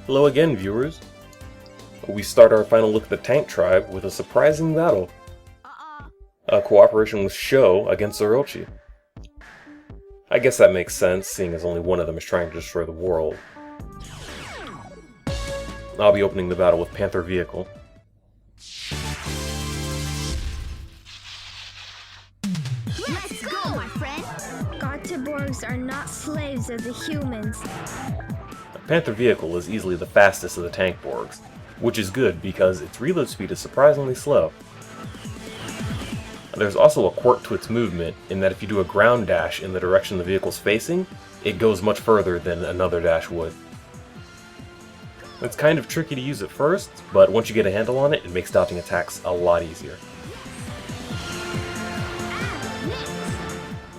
Hello again, viewers. We start our final look at the Tank Tribe with a surprising battle. A cooperation with Sho against Orochi. I guess that makes sense, seeing as only one of them is trying to destroy the world. I'll be opening the battle with Panther Vehicle. Let's go, my friend! Göteborgs are not slaves of the humans. Panther Vehicle is easily the fastest of the Tank Borgs, which is good because its reload speed is surprisingly slow. There's also a quirk to its movement in that if you do a ground dash in the direction the vehicle's facing, it goes much further than another dash would. It's kind of tricky to use at first, but once you get a handle on it, it makes dodging attacks a lot easier.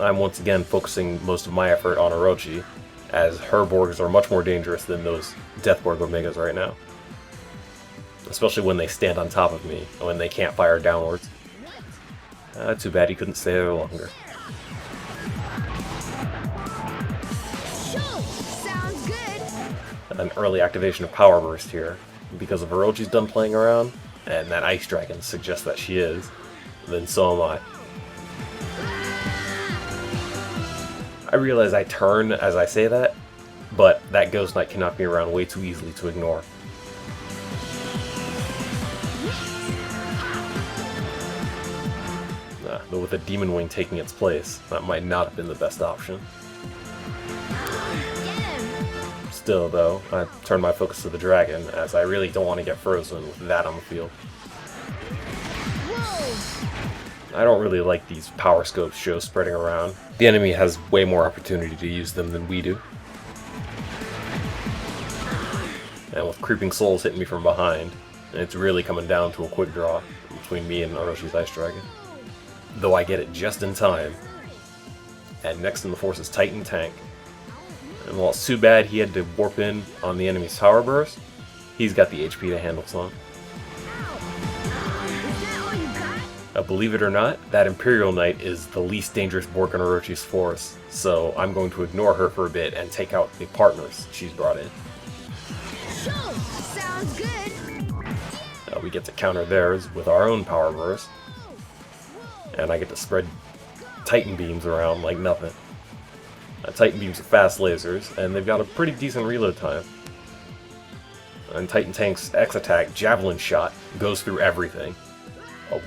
I'm once again focusing most of my effort on Orochi, as her Borgs are much more dangerous than those Deathborg Omegas right now. Especially when they stand on top of me, and when they can't fire downwards. Too bad he couldn't stay there longer. Sounds good. An early activation of Power Burst here, because if Orochi's done playing around, and that Ice Dragon suggests that she is, then so am I. I realize I turn as I say that, but that Ghost Knight can knock me around way too easily to ignore. But with a Demon Wing taking its place, that might not have been the best option. Still though, I turn my focus to the dragon, as I really don't want to get frozen with that on the field. I don't really like these power scopes Sho spreading around. The enemy has way more opportunity to use them than we do. And with Creeping Souls hitting me from behind, it's really coming down to a quick draw between me and Oroshi's Ice Dragon. Though I get it just in time. And next in the force is Titan Tank. And while it's too bad he had to warp in on the enemy's power burst, he's got the HP to handle some. Believe it or not, that Imperial Knight is the least dangerous Borg in Orochi's force, so I'm going to ignore her for a bit and take out the partners she's brought in. Sounds good. We get to counter theirs with our own power burst, and I get to spread Titan Beams around like nothing. Titan Beams are fast lasers, and they've got a pretty decent reload time. And Titan Tank's X attack, Javelin Shot, goes through everything.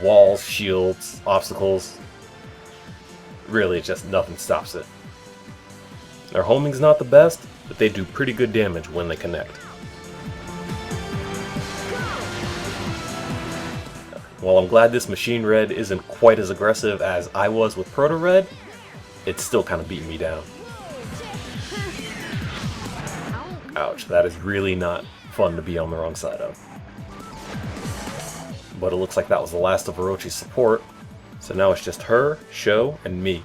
Walls, shields, obstacles. Really, just nothing stops it. Their homing's not the best, but they do pretty good damage when they connect. While I'm glad this Machine Red isn't quite as aggressive as I was with Proto Red, it's still kind of beating me down. Ouch, that is really not fun to be on the wrong side of. But it looks like that was the last of Orochi's support, so now it's just her, Sho, and me.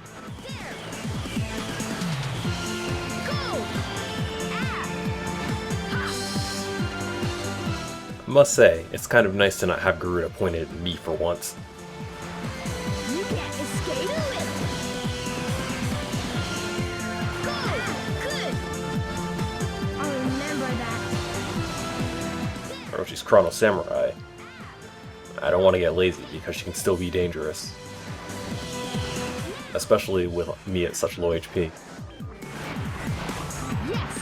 I must say, it's kind of nice to not have Garuda pointed at me for once. You can't escape it. Go! Good! I'll remember that. Orochi's Chrono Samurai. I don't want to get lazy because she can still be dangerous. Especially with me at such low HP. Yes!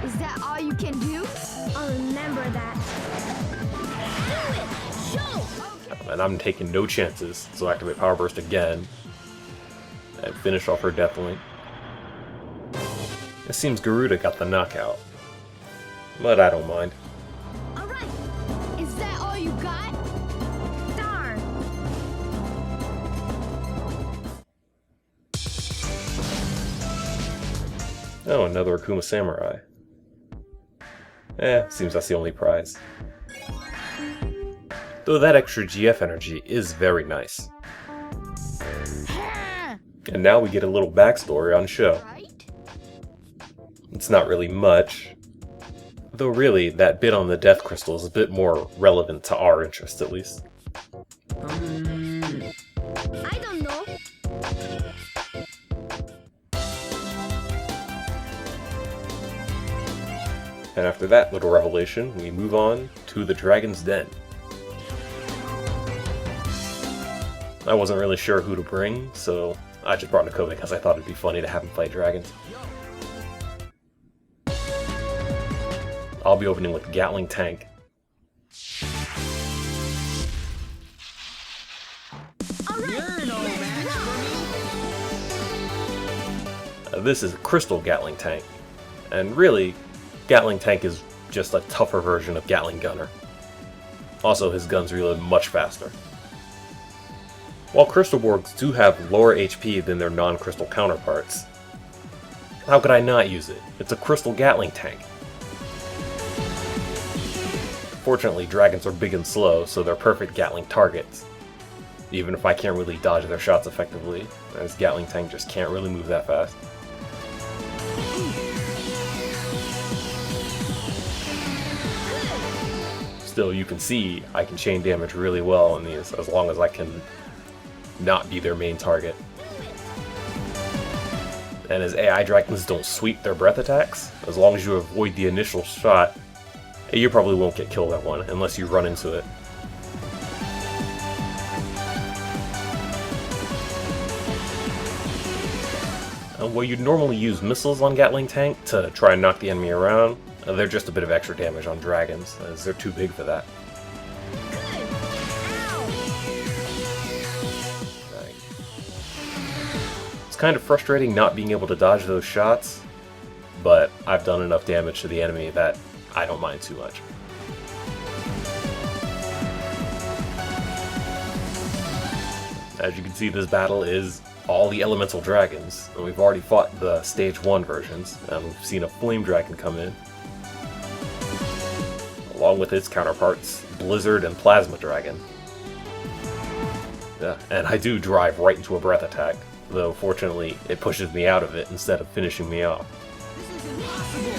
Is that all you can do? I'll remember that. Do it! Show! And I'm taking no chances, so activate Power Burst again. And finish off her Death Link. It seems Garuda got the knockout. But I don't mind. Alright! Is that all you got? Darn! Oh, another Akuma Samurai. Seems that's the only prize. Though that extra GF energy is very nice. And now we get a little backstory on Sho. It's not really much. Though really, that bit on the Death Crystal is a bit more relevant to our interest, at least. I don't know. And after that little revelation, we move on to the Dragon's Den. I wasn't really sure who to bring, so I just brought Nakobe because I thought it'd be funny to have him fight dragons. I'll be opening with Gatling Tank. This is a Crystal Gatling Tank, and really, Gatling Tank is just a tougher version of Gatling Gunner. Also, his guns reload much faster. While Crystal Borgs do have lower HP than their non-crystal counterparts, how could I not use it? It's a Crystal Gatling Tank. Fortunately, dragons are big and slow, so they're perfect Gatling targets. Even if I can't really dodge their shots effectively, as Gatling Tank just can't really move that fast. Still, you can see I can chain damage really well in these, as long as I can not be their main target. And as AI dragons don't sweep their breath attacks, as long as you avoid the initial shot, you probably won't get killed at one, unless you run into it. While you'd normally use missiles on Gatling Tank to try and knock the enemy around, they're just a bit of extra damage on dragons, as they're too big for that. It's kind of frustrating not being able to dodge those shots, but I've done enough damage to the enemy that I don't mind too much. As you can see, this battle is all the elemental dragons, and we've already fought the stage 1 versions, and we've seen a flame dragon come in, along with its counterparts, Blizzard and Plasma Dragon. Yeah, and I do drive right into a breath attack, though fortunately it pushes me out of it instead of finishing me off. This is impossible.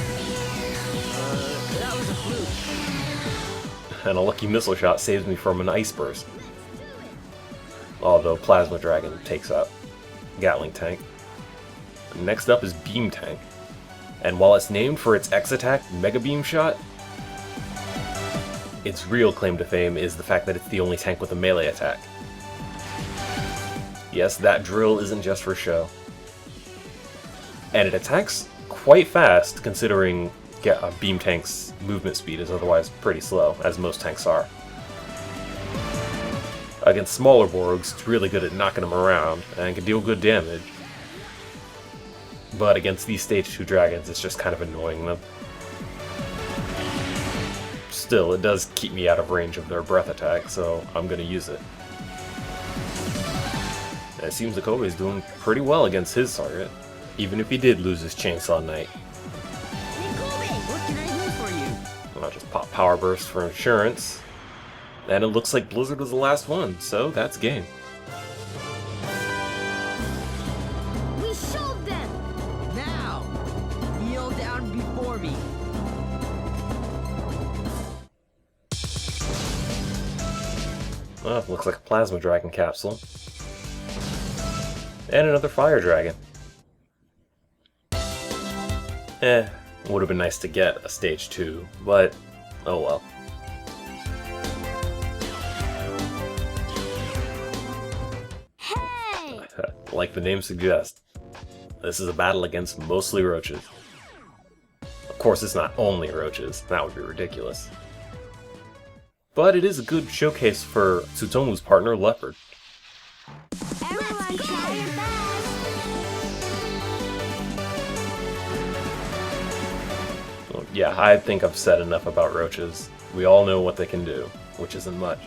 That was a fluke. And a lucky missile shot saves me from an ice burst. Although Plasma Dragon takes out Gatling Tank. Next up is Beam Tank. And while it's named for its X-Attack Mega Beam Shot, its real claim to fame is the fact that it's the only tank with a melee attack. Yes, that drill isn't just for show. And it attacks quite fast, considering Beam Tank's movement speed is otherwise pretty slow, as most tanks are. Against smaller Borgs, it's really good at knocking them around, and can deal good damage. But against these stage 2 dragons, it's just kind of annoying them. Still, it does keep me out of range of their breath attack, so I'm gonna use it. And it seems Nakobe is doing pretty well against his target, even if he did lose his Chainsaw Knight. Nakobe, what can I do for you? I'll just pop Power Burst for insurance. And it looks like Blizzard was the last one, so that's game. We showed them! Now, kneel down before me. Well, looks like a Plasma Dragon capsule. And another Fire Dragon. Would have been nice to get a stage 2, but oh well. Hey! Like the name suggests, this is a battle against mostly roaches. Of course, it's not only roaches, that would be ridiculous. But it is a good showcase for Tsutomu's partner, Leopard. Everyone try your best! Well, yeah, I think I've said enough about roaches. We all know what they can do, which isn't much.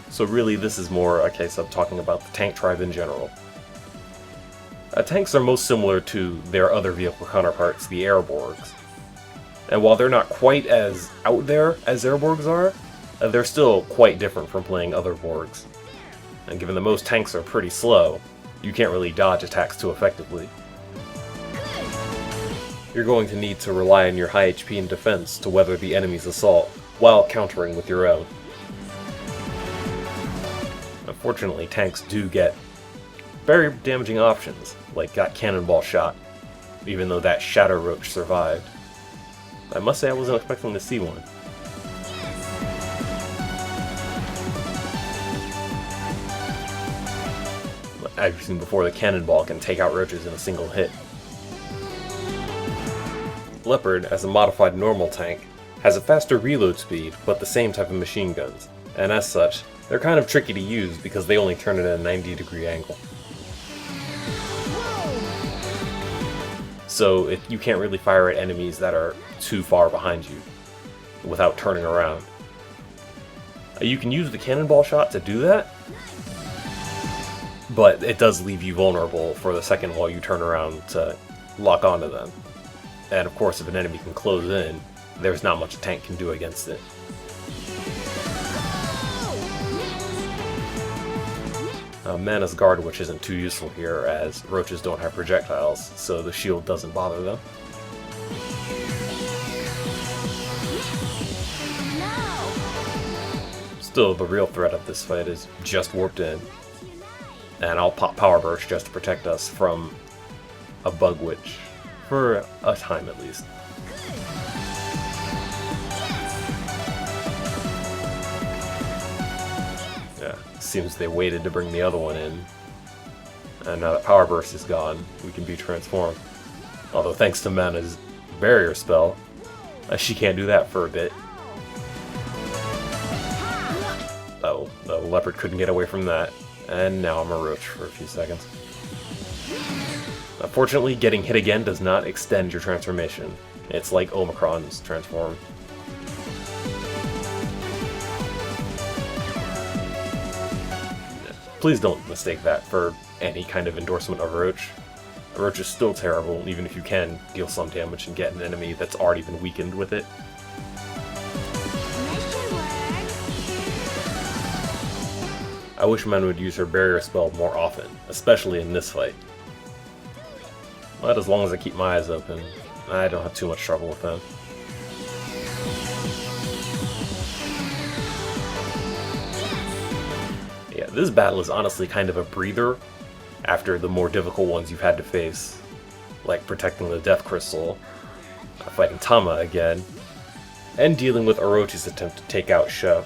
So really, this is more a case of talking about the tank tribe in general. Tanks are most similar to their other vehicle counterparts, the Airborgs. And while they're not quite as out there as Airborgs are, they're still quite different from playing other Borgs. And given that most tanks are pretty slow, you can't really dodge attacks too effectively. You're going to need to rely on your high HP and defense to weather the enemy's assault, while countering with your own. Unfortunately, tanks do get very damaging options, like got Cannonball Shot, even though that Shadow Roach survived. I must say I wasn't expecting to see one. As you've seen before, the cannonball can take out roaches in a single hit. Leopard, as a modified normal tank, has a faster reload speed, but the same type of machine guns, and as such, they're kind of tricky to use because they only turn it at a 90-degree angle. So you can't really fire at enemies that are too far behind you without turning around. You can use the cannonball shot to do that, but it does leave you vulnerable for the second while you turn around to lock onto them. And of course, if an enemy can close in, there's not much a tank can do against it. Mana's Guard, which isn't too useful here as roaches don't have projectiles, so the shield doesn't bother them. Still, the real threat of this fight is just warped in, and I'll pop Power Burst just to protect us from a Bug Witch, for a time at least. Yeah, seems they waited to bring the other one in, and now that Power Burst is gone, we can be transformed. Although thanks to Mana's barrier spell, she can't do that for a bit. Oh, the leopard couldn't get away from that, and now I'm a roach for a few seconds. Unfortunately, getting hit again does not extend your transformation. It's like Omicron's transform. Please don't mistake that for any kind of endorsement of Roach. Roach is still terrible, even if you can deal some damage and get an enemy that's already been weakened with it. I wish Men would use her barrier spell more often, especially in this fight. But as long as I keep my eyes open, I don't have too much trouble with them. Yeah, this battle is honestly kind of a breather after the more difficult ones you've had to face, like protecting the Death Crystal, fighting Tama again, and dealing with Orochi's attempt to take out Sho.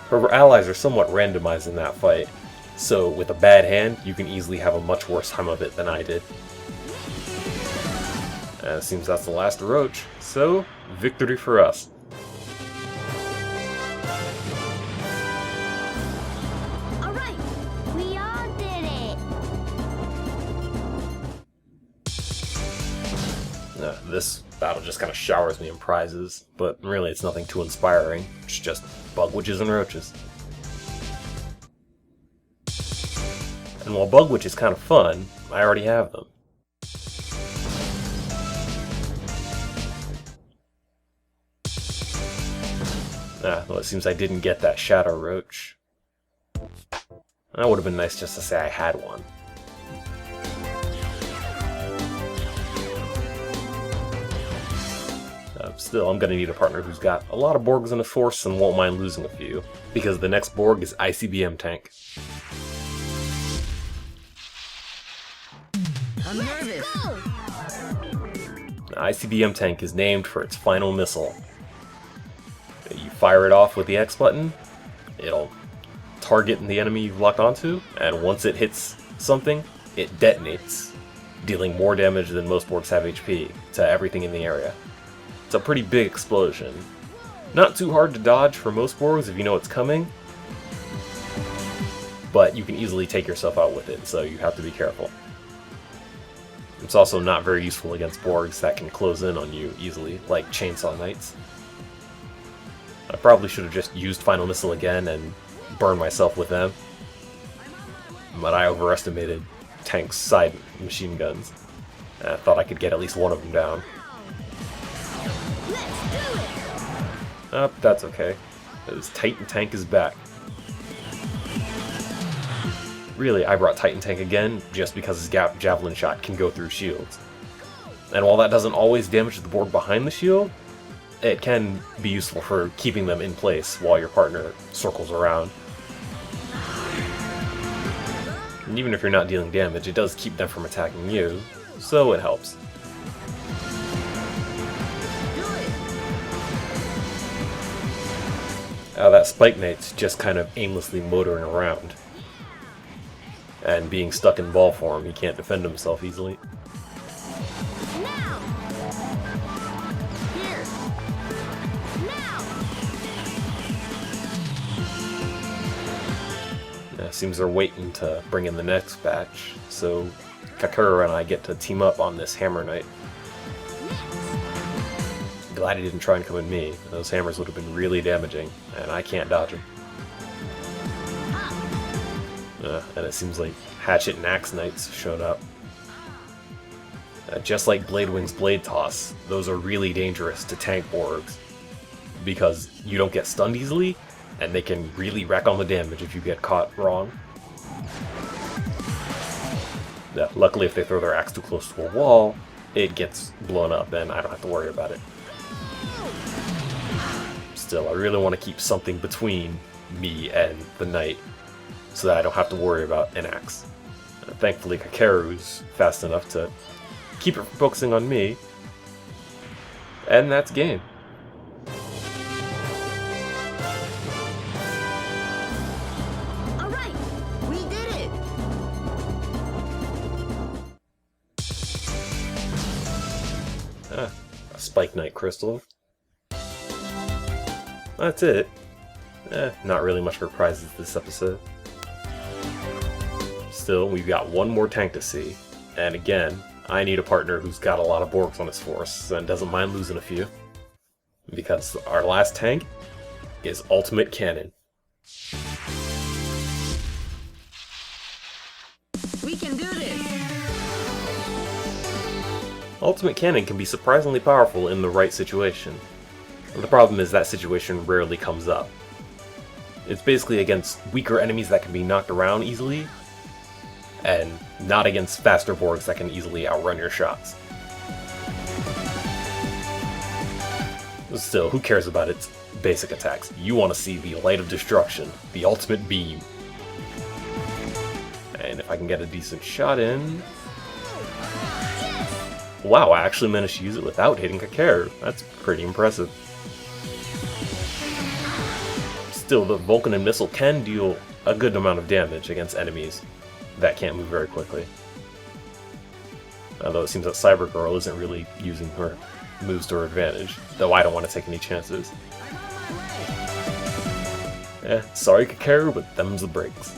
Her allies are somewhat randomized in that fight, so with a bad hand, you can easily have a much worse time of it than I did. And it seems that's the last Roach, so victory for us. Alright, we all did it. This battle just kind of showers me in prizes, but really it's nothing too inspiring. It's just Bug Witches and Roaches. And while Bug Witch is kind of fun, I already have them. Well, it seems I didn't get that Shadow Roach. That would have been nice just to say I had one. Still, I'm gonna need a partner who's got a lot of Borgs in his force and won't mind losing a few, because the next Borg is ICBM tank. I'm nervous. The ICBM tank is named for its final missile. You fire it off with the X button, it'll target the enemy you've locked onto, and once it hits something, it detonates, dealing more damage than most Borgs have HP to everything in the area. It's a pretty big explosion. Not too hard to dodge for most Borgs if you know it's coming, but you can easily take yourself out with it, so you have to be careful. It's also not very useful against Borgs that can close in on you easily, like Chainsaw Knights. I probably should have just used Final Missile again and burned myself with them, but I overestimated Tank's side machine guns. I thought I could get at least one of them down. That's okay, because Titan Tank is back. Really, I brought Titan Tank again just because his javelin shot can go through shields. And while that doesn't always damage the board behind the shield, it can be useful for keeping them in place while your partner circles around. And even if you're not dealing damage, it does keep them from attacking you, so it helps. That Spike Knight's just kind of aimlessly motoring around. And being stuck in ball form, he can't defend himself easily. Now! Here. Now! Seems they're waiting to bring in the next batch, so Kakeru and I get to team up on this Hammer Knight. Glad he didn't try and come at me. Those hammers would have been really damaging, and I can't dodge them. And it seems like Hatchet and Axe Knights showed up. Just like Bladewing's Blade Toss, those are really dangerous to tank Borgs, because you don't get stunned easily, and they can really rack on the damage if you get caught wrong. Luckily, if they throw their axe too close to a wall, it gets blown up, and I don't have to worry about it. Still, I really want to keep something between me and the knight, so that I don't have to worry about an axe. Thankfully, Kakeru's fast enough to keep it focusing on me, and that's game. All right! We did it. A Spike Knight crystal. That's it. Not really much for prizes this episode. Still, we've got one more tank to see, and again, I need a partner who's got a lot of Borgs on his force and doesn't mind losing a few. Because our last tank is Ultimate Cannon. We can do this. Ultimate Cannon can be surprisingly powerful in the right situation. The problem is that situation rarely comes up. It's basically against weaker enemies that can be knocked around easily, and not against faster Borgs that can easily outrun your shots. Still, who cares about its basic attacks? You want to see the Light of Destruction, the ultimate beam. And if I can get a decent shot in... Wow, I actually managed to use it without hitting Kakeru. That's pretty impressive. Still, the Vulcan missile can deal a good amount of damage against enemies that can't move very quickly. Although it seems that Cyber Girl isn't really using her moves to her advantage, though I don't want to take any chances. Sorry Kakeru, but them's the breaks.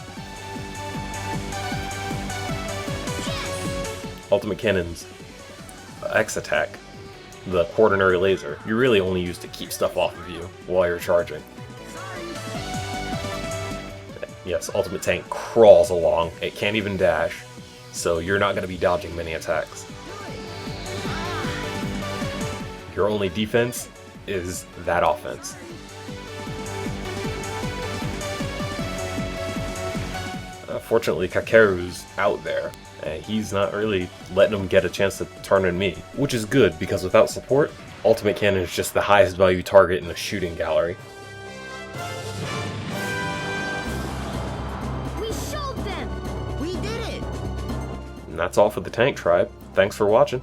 Ultimate Cannon's X attack, the quaternary laser, you really only use to keep stuff off of you while you're charging. Yes, Ultimate Tank crawls along, it can't even dash, so you're not going to be dodging many attacks. Your only defense is that offense. Fortunately, Kakeru's out there, and he's not really letting him get a chance to turn on me, which is good because without support, Ultimate Cannon is just the highest value target in the shooting gallery. We showed them! We did it. And that's all for the Tank Tribe. Thanks for watching.